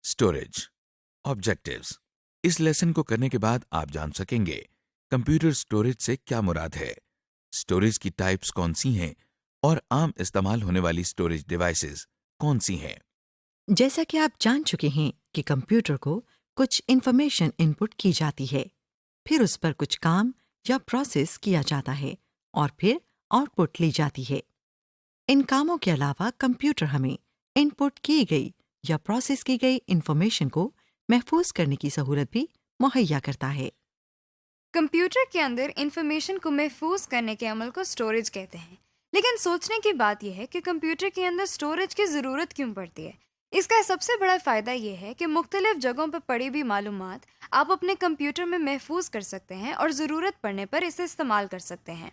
Storage objectives. इस lesson को करने के बाद आप जान सकेंगे कंप्यूटर स्टोरेज से क्या मुराद है, स्टोरेज की टाइप्स कौन सी हैं और आम इस्तेमाल होने वाली स्टोरेज डिवाइसेस कौन सी हैं। जैसा कि आप जान चुके हैं कि कंप्यूटर को कुछ इन्फॉर्मेशन इनपुट की जाती है, फिर उस पर कुछ काम या प्रोसेस किया जाता है और फिर आउटपुट ली जाती है। इन कामों के अलावा कंप्यूटर हमें इनपुट की गई या प्रोसेस की गई इन्फॉर्मेशन को महफूज करने की सहूलत भी मुहैया करता है। कंप्यूटर के अंदर इंफॉर्मेशन को महफूज करने के अमल को स्टोरेज कहते हैं। लेकिन सोचने की बात यह है कि कंप्यूटर के अंदर स्टोरेज की ज़रूरत क्यों पड़ती है। इसका सबसे बड़ा फ़ायदा यह है कि मुख्तलिफ जगहों पर पड़ी हुई मालूमात आप अपने कंप्यूटर में महफूज कर सकते हैं और ज़रूरत पड़ने पर इसे इस्तेमाल कर सकते हैं।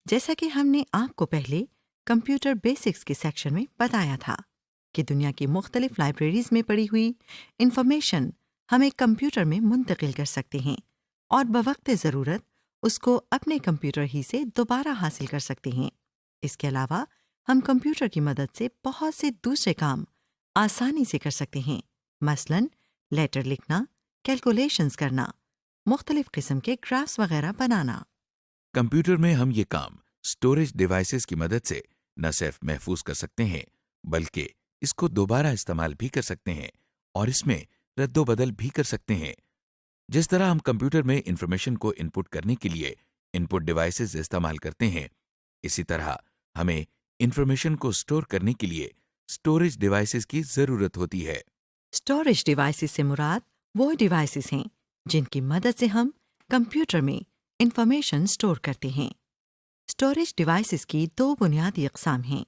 जैसा कि हमने आपको पहले कंप्यूटर बेसिक्स के सेक्शन में बताया था कि दुनिया की मुख्तलिफ लाइब्रेरीज में पड़ी हुई इंफॉर्मेशन हमें कंप्यूटर में मुंतकिल कर सकते हैं और बवक्त ज़रूरत उसको अपने कंप्यूटर ही से दोबारा हासिल कर सकते हैं। इसके अलावा हम कंप्यूटर की मदद से बहुत से दूसरे काम आसानी से कर सकते हैं, मसलन लेटर लिखना, कैलकुलेशंस करना, मुख्तलिफ किस्म के ग्राफ्स वगैरह बनाना। कंप्यूटर में हम ये काम स्टोरेज डिवाइसेस की मदद से न सिर्फ महफूज कर सकते हैं बल्कि इसको दोबारा इस्तेमाल भी कर सकते हैं और इसमें रद्दोबदल भी कर सकते हैं। जिस तरह हम कंप्यूटर में इंफॉर्मेशन को इनपुट करने के लिए इनपुट डिवाइसेस इस्तेमाल करते हैं, इसी तरह हमें इंफॉर्मेशन को स्टोर करने के लिए स्टोरेज डिवाइसेस की जरूरत होती है। स्टोरेज डिवाइसेस से मुराद वो डिवाइसेस हैं जिनकी मदद से हम कंप्यूटर में इंफॉर्मेशन स्टोर करते हैं। स्टोरेज डिवाइसेस की दो बुनियादी अक़साम हैं,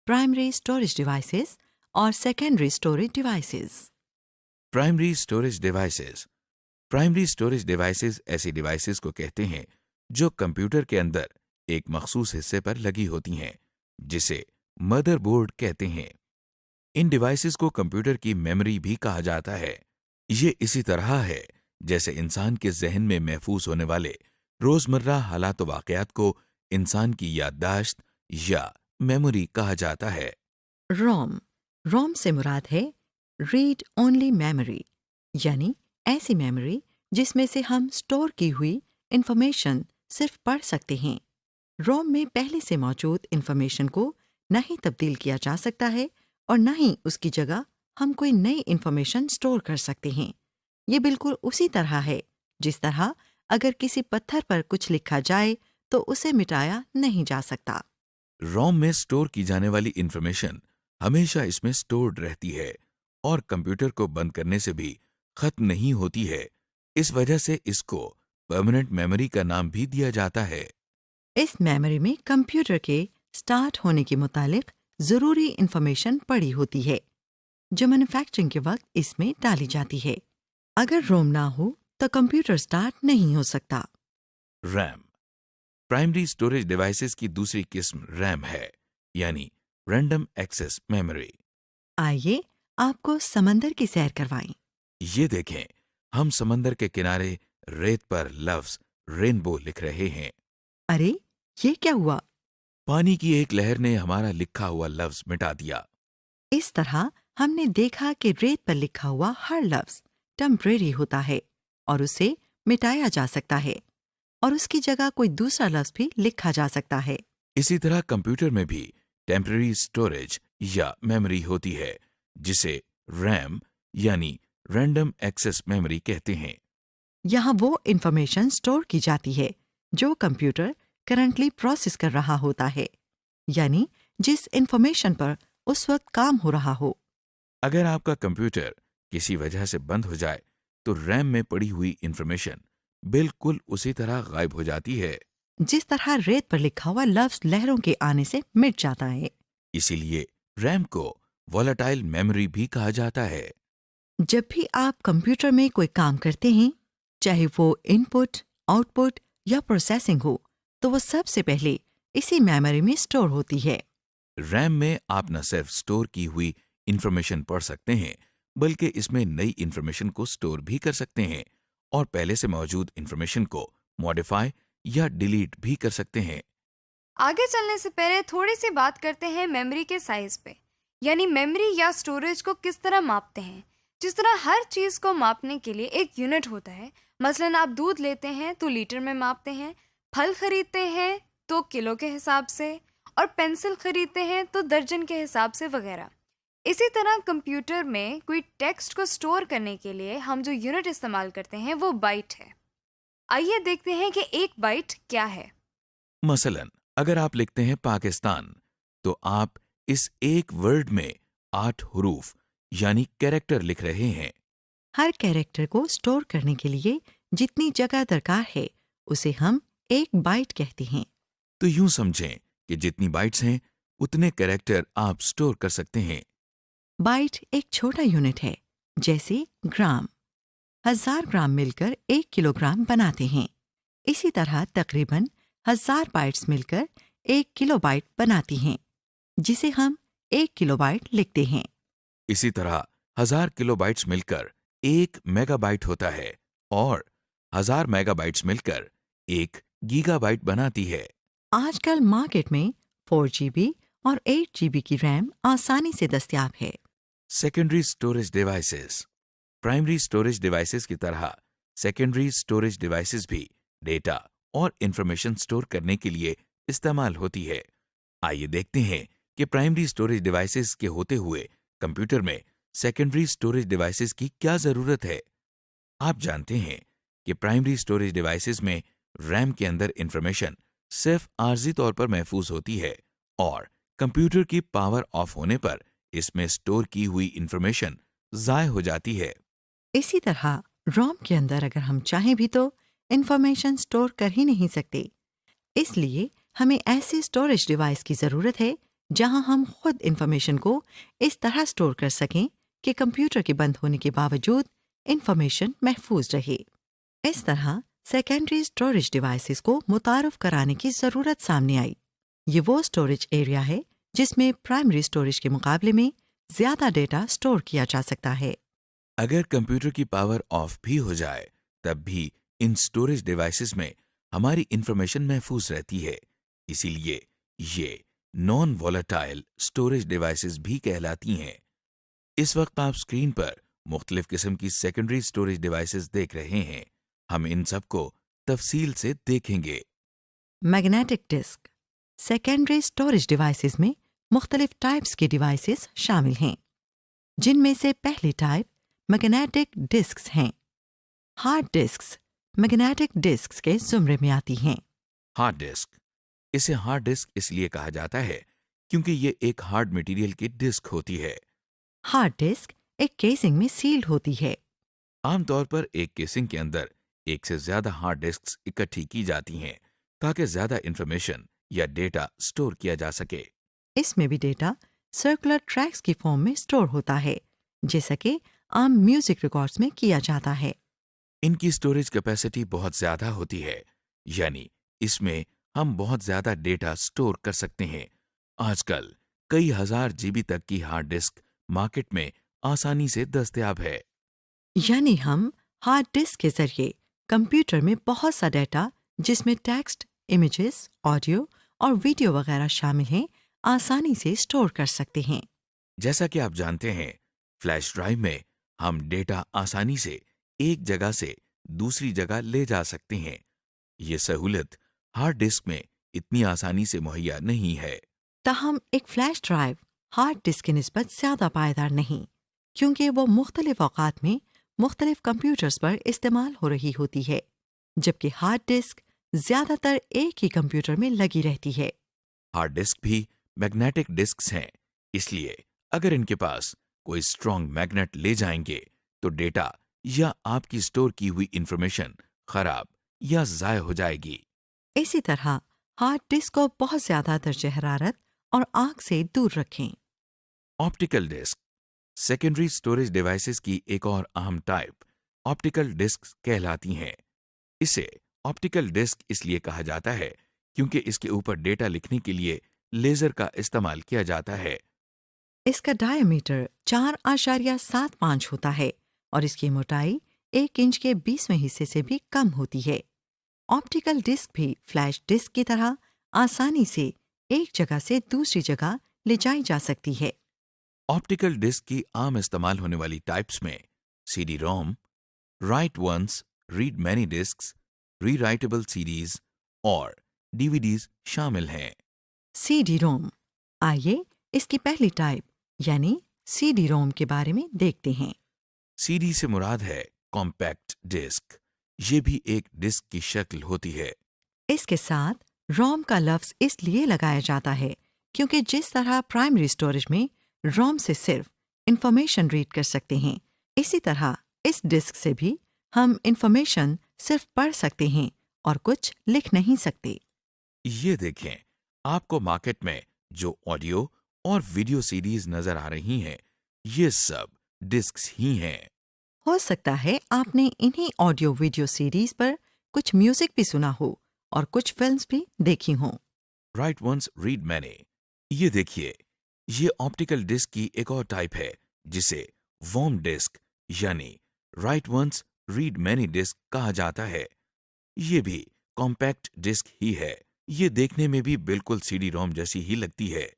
प्राइमरी स्टोरेज डिवाइसेस और secondary storage devices. Primary storage devices. Primary storage devices ऐसी डिवाइसेस को कहते हैं जो कंप्यूटर के अंदर एक मखसूस हिस्से पर लगी होती हैं, जिसे मदरबोर्ड कहते हैं। इन डिवाइसेस को कंप्यूटर की मेमोरी भी कहा जाता है। ये इसी तरह है जैसे इंसान के जहन में महफूज होने वाले रोजमर्रा हालात वाक़यात को इंसान की याददाश्त या मेमोरी कहा जाता है। रोम से मुराद है रीड ओनली मेमोरी, यानी ऐसी मेमोरी जिसमें से हम स्टोर की हुई इंफॉर्मेशन सिर्फ पढ़ सकते हैं। रोम में पहले से मौजूद इंफॉर्मेशन को न ही तब्दील किया जा सकता है और न ही उसकी जगह हम कोई नई इंफॉर्मेशन स्टोर कर सकते हैं। ये बिल्कुल उसी तरह है जिस तरह अगर किसी पत्थर पर कुछ लिखा जाए तो उसे मिटाया नहीं जा सकता। रोम में स्टोर की जाने वाली इंफॉर्मेशन हमेशा इसमें स्टोर्ड रहती है और कंप्यूटर को बंद करने से भी खत्म नहीं होती है। इस वजह से इसको परमानेंट मेमोरी का नाम भी दिया जाता है। इस मेमोरी में कंप्यूटर के स्टार्ट होने के मुतालिक ज़रूरी इंफॉर्मेशन पड़ी होती है जो मैन्युफैक्चरिंग के वक्त इसमें डाली जाती है। अगर रोम ना हो तो कंप्यूटर स्टार्ट नहीं हो सकता। रैम। प्राइमरी स्टोरेज डिवाइसेस की दूसरी किस्म रैम है, यानी रैंडम एक्सेस मेमोरी। आइए आपको समंदर की सैर करवाएं। ये देखें, हम समंदर के किनारे रेत पर लफ्ज रेनबो लिख रहे हैं। अरे ये क्या हुआ? पानी की एक लहर ने हमारा लिखा हुआ लफ्ज मिटा दिया। इस तरह हमने देखा कि रेत पर लिखा हुआ हर लफ्ज टेम्परेरी होता है और उसे मिटाया जा सकता है और उसकी जगह कोई दूसरा लफ्ज भी लिखा जा सकता है। इसी तरह कंप्यूटर में भी टेम्परेरी स्टोरेज या मेमोरी होती है, जिसे रैम यानी रैंडम एक्सेस मेमोरी कहते हैं। यहाँ वो इंफॉर्मेशन स्टोर की जाती है जो कंप्यूटर करंटली प्रोसेस कर रहा होता है, यानी जिस इंफॉर्मेशन पर उस वक्त काम हो रहा हो। अगर आपका कंप्यूटर किसी वजह से बंद हो जाए तो रैम में पड़ी हुई इंफॉर्मेशन बिल्कुल उसी तरह गायब हो जाती है, जिस तरह रेत पर लिखा हुआ लफ्ज लहरों के आने से मिट जाता है। इसीलिए रैम को वोलेटाइल मेमोरी भी कहा जाता है। जब भी आप कंप्यूटर में कोई काम करते हैं, चाहे वो इनपुट, आउटपुट या प्रोसेसिंग हो, तो वो सबसे पहले इसी मेमोरी में स्टोर होती है। रैम में आप न सिर्फ स्टोर की हुई इंफॉर्मेशन पढ़ सकते हैं बल्कि इसमें नई इंफॉर्मेशन को स्टोर भी कर सकते हैं और पहले से मौजूद इंफॉर्मेशन को मॉडिफाई या डिलीट भी कर सकते हैं। आगे चलने से पहले थोड़ी सी बात करते हैं मेमोरी के साइज पे, यानी मेमोरी या स्टोरेज को किस तरह मापते हैं। جس طرح ہر چیز کو ماپنے کے لیے ایک یونٹ ہوتا ہے، مثلاً آپ دودھ لیتے ہیں تو لیٹر میں ماپتے ہیں، پھل خریدتے ہیں تو کلو کے حساب سے، اور پینسل خریدتے ہیں تو درجن کے حساب سے وغیرہ۔ اسی طرح کمپیوٹر میں کوئی ٹیکسٹ کو سٹور کرنے کے لیے ہم جو یونٹ استعمال کرتے ہیں وہ بائٹ ہے۔ آئیے دیکھتے ہیں کہ ایک بائٹ کیا ہے۔ مثلا اگر آپ لکھتے ہیں پاکستان تو آپ اس ایک ورڈ میں 8 حروف یعنی کیریکٹر لکھ رہے ہیں۔ ہر کیریکٹر کو سٹور کرنے کے لیے جتنی جگہ درکار ہے اسے ہم ایک بائٹ کہتے ہیں۔ تو یوں سمجھیں کہ جتنی بائٹس ہیں اتنے کیریکٹر آپ سٹور کر سکتے ہیں۔ بائٹ ایک چھوٹا یونٹ ہے، جیسے گرام۔ 1000 گرام مل کر 1 کلو گرام بناتے ہیں۔ اسی طرح تقریباً 1000 بائٹس مل کر 1 کلو بائٹ بناتی ہیں، جسے ہم 1 کلو بائٹ لکھتے ہیں۔ اسی طرح 1000 کلو بائٹس مل کر 1 میگا بائٹ ہوتا ہے، اور 1000 میگا بائٹس مل کر 1 گیگا بائٹ بناتی ہے۔ آج کل مارکیٹ میں 4 جی بی اور 8 جی بی کی ریم آسانی سے دستیاب ہے۔ Secondary storage devices. Primary storage devices کی طرح سیکنڈری اسٹوریج ڈیوائسز بھی ڈیٹا اور انفارمیشن سٹور کرنے کے لیے استعمال ہوتی ہے۔ آئیے دیکھتے ہیں کہ پرائمری اسٹوریج ڈیوائسز کے ہوتے ہوئے کمپیوٹر میں سیکنڈری اسٹوریج ڈیوائسز کی کیا ضرورت ہے۔ آپ جانتے ہیں کہ پرائمری اسٹوریج ڈیوائسز میں ریم کے اندر انفارمیشن صرف عارضی طور پر محفوظ ہوتی ہے، اور کمپیوٹر کی پاور آف ہونے پر اس میں سٹور کی ہوئی انفارمیشن ضائع ہو جاتی ہے۔ اسی طرح روم کے اندر اگر ہم چاہیں بھی تو انفارمیشن سٹور کر ہی نہیں سکتے، اس لیے ہمیں ایسے سٹوریج ڈیوائس کی ضرورت ہے جہاں ہم خود انفارمیشن کو اس طرح سٹور کر سکیں کہ کمپیوٹر کے بند ہونے کے باوجود انفارمیشن محفوظ رہے۔ اس طرح سیکنڈری سٹوریج ڈیوائسز کو متعارف کرانے کی ضرورت سامنے آئی۔ یہ وہ سٹوریج ایریا ہے جس میں پرائمری سٹوریج کے مقابلے میں زیادہ ڈیٹا سٹور کیا جا سکتا ہے۔ اگر کمپیوٹر کی پاور آف بھی ہو جائے تب بھی ان سٹوریج ڈیوائسز میں ہماری انفارمیشن محفوظ رہتی ہے، اسی لیے یہ نان وولیٹائل سٹوریج ڈیوائسز بھی کہلاتی ہیں۔ اس وقت آپ اسکرین پر مختلف قسم کی سیکنڈری سٹوریج ڈیوائسز دیکھ رہے ہیں۔ ہم ان سب کو تفصیل سے دیکھیں گے۔ Magnetic disk. Secondary storage devices میں مختلف ٹائپس کے ڈیوائسز شامل ہیں، جن میں سے پہلی ٹائپ میگنیٹک ڈسکس ہیں۔ ہارڈ ڈسکس میگنیٹک ڈسکس کے زمرے میں آتی ہیں۔ Hard disk. اسے ہارڈ ڈسک اس لیے کہا جاتا ہے کیونکہ یہ ایک ہارڈ مٹیریل کی ڈسک ہوتی ہے۔ ہارڈ ڈسک ایک کیسنگ میں سیلڈ ہوتی ہے۔ عام طور پر ایک کیسنگ کے اندر ایک سے زیادہ ہارڈ ڈسکس اکٹھی کی جاتی ہیں تاکہ زیادہ انفارمیشن یا ڈیٹا سٹور کیا جا سکے۔ اس میں بھی ڈیٹا سرکولر ٹریکس کی فارم میں سٹور ہوتا ہے، جیسا کہ عام میوزک ریکارڈز میں کیا جاتا ہے۔ ان کی سٹوریج کیپیسٹی بہت زیادہ ہوتی ہے، یعنی اس میں ہم بہت زیادہ ڈیٹا سٹور کر سکتے ہیں۔ آج کل کئی ہزار جی بی تک کی ہارڈ ڈسک مارکیٹ میں آسانی سے دستیاب ہے۔ یعنی ہم ہارڈ ڈسک کے ذریعے کمپیوٹر میں بہت سا ڈیٹا، جس میں ٹیکسٹ، امیجز، آڈیو اور ویڈیو وغیرہ شامل ہیں، آسانی سے سٹور کر سکتے ہیں۔ جیسا کہ آپ جانتے ہیں، فلیش ڈرائیو میں ہم ڈیٹا آسانی سے ایک جگہ سے دوسری جگہ لے جا سکتے ہیں۔ یہ سہولت ہارڈ ڈسک میں اتنی آسانی سے مہیا نہیں ہے۔ تاہم ایک فلیش ڈرائیو ہارڈ ڈسک کی نسبت زیادہ پائیدار نہیں، کیونکہ وہ مختلف اوقات میں مختلف کمپیوٹرز پر استعمال ہو رہی ہوتی ہے، جبکہ ہارڈ ڈسک زیادہ تر ایک ہی کمپیوٹر میں لگی رہتی ہے۔ ہارڈ ڈسک بھی میگنیٹک ڈسکس ہیں، اس لیے اگر ان کے پاس کوئی اسٹرانگ میگنیٹ لے جائیں گے تو ڈیٹا یا آپ کی سٹور کی ہوئی انفارمیشن خراب یا ضائع ہو جائے گی۔ اسی طرح ہارڈ ڈسک کو بہت زیادہ درجہ حرارت اور آگ سے دور رکھیں۔ Optical disk. Secondary storage devices کی ایک اور اہم ٹائپ آپٹیکل ڈسک کہلاتی ہیں۔ اسے آپٹیکل ڈسک اس لیے کہا جاتا ہے کیونکہ اس کے اوپر ڈیٹا لکھنے کے لیے لیزر کا استعمال کیا جاتا ہے۔ اس کا ڈائی میٹر 4.75 ہوتا ہے اور اس کی موٹائی 1 انچ کے 20ویں حصے سے بھی کم ہوتی ہے۔ آپٹیکل ڈسک بھی فلیش ڈسک کی طرح آسانی سے ایک جگہ سے دوسری جگہ لے جائی جا سکتی ہے۔ آپٹیکل ڈسک کی عام استعمال ہونے والی ٹائپس میں CD-ROM, write once, read many discs, rewritable CDs और DVDs शामिल हैं। CD-ROM। आइए इसकी पहली टाइप यानी CD-ROM के बारे में देखते हैं। CD से मुराद है कॉम्पैक्ट डिस्क। ये भी एक डिस्क की शक्ल होती है। इसके साथ रोम का लफ्ज इसलिए लगाया जाता है क्योंकि जिस तरह प्राइमरी स्टोरेज में रोम से सिर्फ इंफॉर्मेशन रीड कर सकते हैं, इसी तरह इस डिस्क से भी हम इंफॉर्मेशन सिर्फ पढ़ सकते हैं और कुछ लिख नहीं सकते। ये देखें, आपको मार्केट में जो ऑडियो और वीडियो सीडीज नजर आ रही हैं, ये सब डिस्क्स ही हैं। हो सकता है आपने इन्हीं ऑडियो वीडियो सीरीज पर कुछ म्यूजिक भी सुना हो और कुछ फिल्म्स भी देखी हों। Write once read many. ये देखिए, ये ऑप्टिकल डिस्क की एक और टाइप है जिसे वॉर्म डिस्क यानी write once read many disk कहा जाता है। ये भी कॉम्पैक्ट डिस्क ही है। ये देखने में भी बिल्कुल CD-ROM जैसी ही लगती है।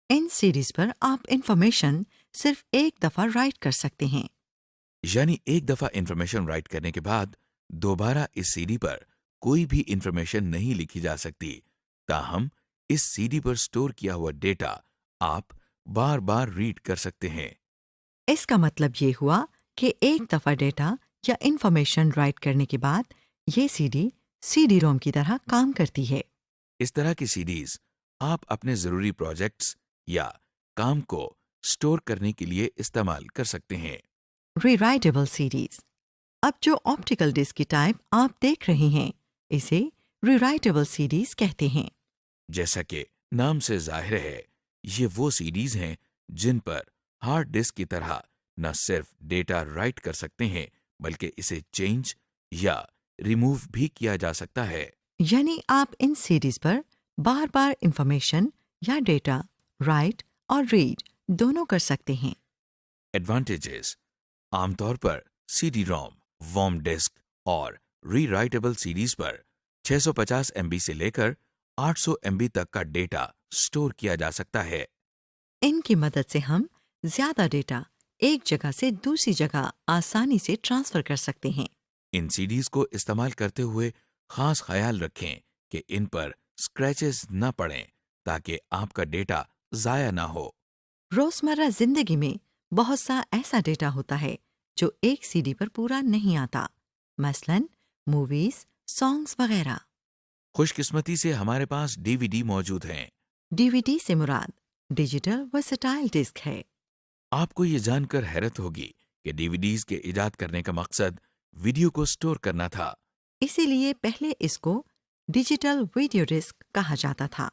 इन सीरीज पर आप इंफॉर्मेशन सिर्फ एक दफा राइट कर सकते हैं, यानी एक दफा इंफॉर्मेशन राइट करने के बाद दोबारा इस CD पर कोई भी इंफॉर्मेशन नहीं लिखी जा सकती। ताहम इस CD पर स्टोर किया हुआ डेटा आप बार बार रीड कर सकते हैं। इसका मतलब ये हुआ कि एक दफा डेटा या इंफॉर्मेशन राइट करने के बाद ये CD-ROM की तरह काम करती है। इस तरह की CDs आप अपने जरूरी प्रोजेक्ट्स या काम को स्टोर करने के लिए इस्तेमाल कर सकते हैं। Rewritable series. अब जो ऑप्टिकल डिस्क की टाइप आप देख रहे हैं, इसे रीराइटेबल सीरीज कहते हैं। जैसा कि नाम से जाहिर है, ये वो CDs हैं जिन पर हार्ड डिस्क की तरह न सिर्फ डेटा राइट कर सकते हैं बल्कि इसे चेंज या रिमूव भी किया जा सकता है। यानी आप इन सीरीज पर बार बार इंफॉर्मेशन या डेटा राइट और रीड दोनों कर सकते हैं। एडवांटेजेस। आमतौर पर CD-ROM, वॉर्म डिस्क और रीराइटेबल CDs पर 650 MB से लेकर 800 MB तक का डेटा स्टोर किया जा सकता है। इनकी मदद से हम ज्यादा डेटा एक जगह से दूसरी जगह आसानी से ट्रांसफर कर सकते हैं। इन CDs को इस्तेमाल करते हुए खास ख्याल रखें कि इन पर स्क्रैचेस न पड़ें ताकि आपका डेटा जाया ना हो। रोजमर्रा जिंदगी में बहुत सा ऐसा डेटा होता है जो एक CD पर पूरा नहीं आता, मसलन मूवीज, सॉन्ग्स वगैरह। खुशकिस्मती से हमारे पास DVD मौजूद हैं। DVD से मुराद डिजिटल वर्सेटाइल डिस्क है। आपको ये जानकर हैरत होगी कि DVDs के इजाद करने का मकसद वीडियो को स्टोर करना था। इसीलिए पहले इसको डिजिटल वीडियो डिस्क कहा जाता था।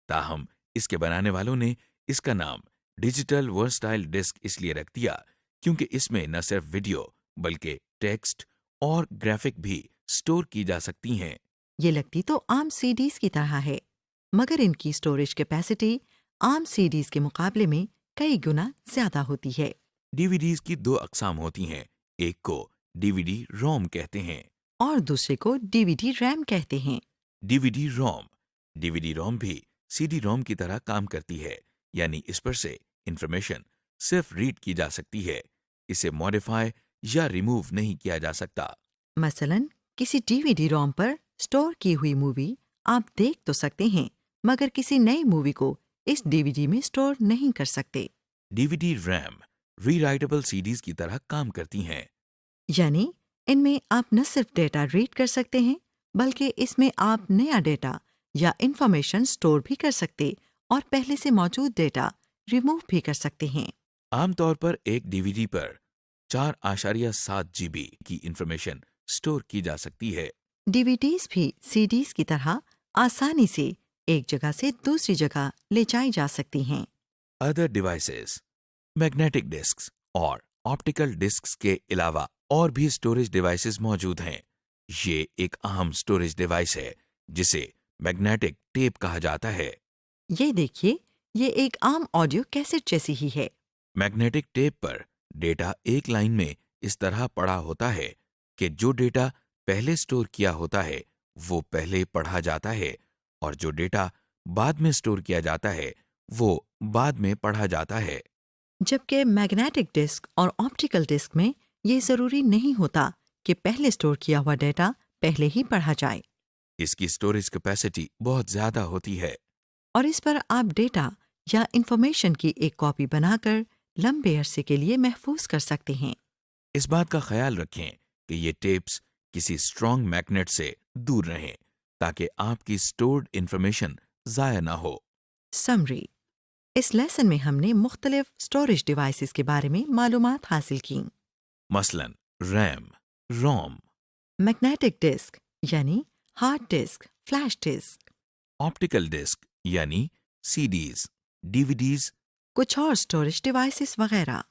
ताहम इसके बनाने वालों ने इसका नाम डिजिटल वर्सटाइल डिस्क इसलिए रख दिया क्योंकि इसमें न सिर्फ वीडियो बल्कि टेक्स्ट और ग्राफिक भी स्टोर की जा सकती हैं। ये लगती तो आम CDs की तरह है, मगर इनकी स्टोरेज कैपेसिटी आम CDs के मुकाबले में कई गुना ज्यादा होती है। DVDs की दो अकसाम होती हैं, एक को DVD-ROM कहते हैं और दूसरे को DVD RAM कहते हैं। DVD-ROM भी CD-ROM की तरह काम करती है, यानी इस पर से इंफॉर्मेशन सिर्फ रीड की जा सकती है, इसे मॉडिफाई या रिमूव नहीं किया जा सकता। मसलन किसी DVD-ROM पर स्टोर की हुई मूवी आप देख तो सकते हैं, मगर किसी नई मूवी को इस DVD में स्टोर नहीं कर सकते। DVD-RAM रीराइटेबल CDs की तरह काम करती हैं। यानी इनमें आप न सिर्फ डेटा रीड कर सकते हैं, बल्कि इसमें आप नया डेटा या इंफॉर्मेशन स्टोर भी कर सकते और पहले से मौजूद डेटा रिमूव भी कर सकते हैं। आमतौर पर एक DVD पर 4.7 GB की इंफॉर्मेशन स्टोर की जा सकती है। DVDs भी CDs की तरह आसानी से एक जगह से दूसरी जगह ले जाई जा सकती हैं। Other devices. मैग्नेटिक डिस्क्स और ऑप्टिकल डिस्क्स के अलावा और भी स्टोरेज डिवाइसेस मौजूद हैं। ये एक अहम स्टोरेज डिवाइस है जिसे मैग्नेटिक टेप कहा जाता है। ये देखिए, ये एक आम ऑडियो कैसेट जैसी ही है। मैग्नेटिक टेप पर डेटा एक लाइन में इस तरह पड़ा होता है कि जो डेटा पहले स्टोर किया होता है वो पहले पढ़ा जाता है और जो डेटा बाद में स्टोर किया जाता है वो बाद में पढ़ा जाता है। जबकि मैग्नेटिक डिस्क और ऑप्टिकल डिस्क में یہ ضروری نہیں ہوتا کہ پہلے اسٹور کیا ہوا ڈیٹا پہلے ہی پڑھا جائے، اس کی اسٹوریج کیپیسٹی بہت زیادہ ہوتی ہے۔ اور اس پر آپ ڈیٹا یا انفارمیشن کی ایک کاپی بنا کر لمبے عرصے کے لیے محفوظ کر سکتے ہیں۔ اس بات کا خیال رکھیں کہ یہ ٹیپس کسی اسٹرانگ میگنیٹ سے دور رہیں تاکہ آپ کی اسٹورڈ انفارمیشن ضائع نہ ہو۔ سمری: اس لیسن میں ہم نے مختلف اسٹوریج ڈیوائسز کے بارے میں معلومات حاصل کیں۔ مثلاً ریم، روم، میگنیٹک ڈسک یعنی hard disk, flash disk, optical disk یعنی CDs, DVDs, کچھ اور اسٹوریج ڈیوائسز وغیرہ۔